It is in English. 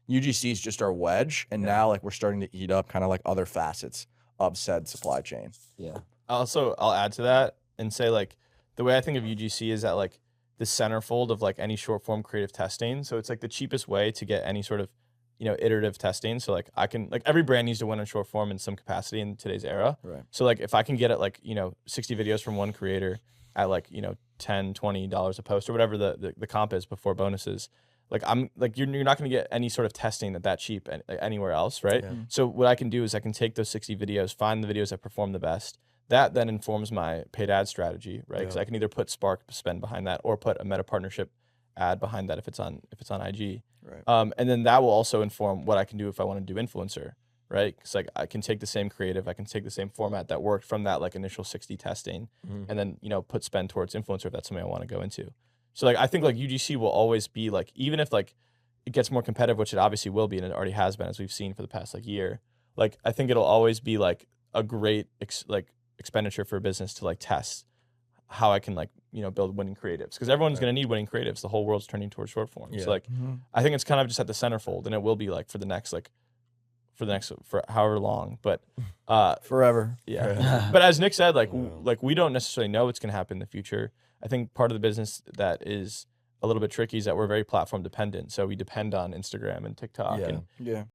UGC is just our wedge, and now like we're starting to eat up kind of like other facets of said supply chain. Yeah. I'll add to that and say like the way I think of UGC is that like the centerfold of like any short form creative testing. So it's like the cheapest way to get any sort of, iterative testing. So like I can, like every brand needs to win in short form in some capacity in today's era. Right. So like if I can get it like, 60 videos from one creator at like, $10, $20 a post or whatever the comp is before bonuses, like I'm like, you're not going to get any sort of testing that cheap anywhere else. Right. Yeah. So what I can do is I can take those 60 videos, find the videos that perform the best. That then informs my paid ad strategy, right? Because I can either put Spark spend behind that or put a meta partnership ad behind that if it's on IG. Right. And then that will also inform what I can do if I want to do influencer, right? Because like I can take the same creative, I can take the same format that worked from that like initial 60 testing, and then put spend towards influencer if that's something I want to go into. So like I think like UGC will always be like, even if like it gets more competitive, which it obviously will be, and it already has been as we've seen for the past like year. Like I think it'll always be like a great expenditure for a business to like test how I can like build winning creatives, because everyone's going to need winning creatives. The whole world's turning towards short form. So like I think it's kind of just at the centerfold, and it will be like for however long, but forever. Yeah. But as Nick said, like we don't necessarily know what's going to happen in the future. I think part of the business that is a little bit tricky is that we're very platform dependent. So we depend on Instagram and TikTok and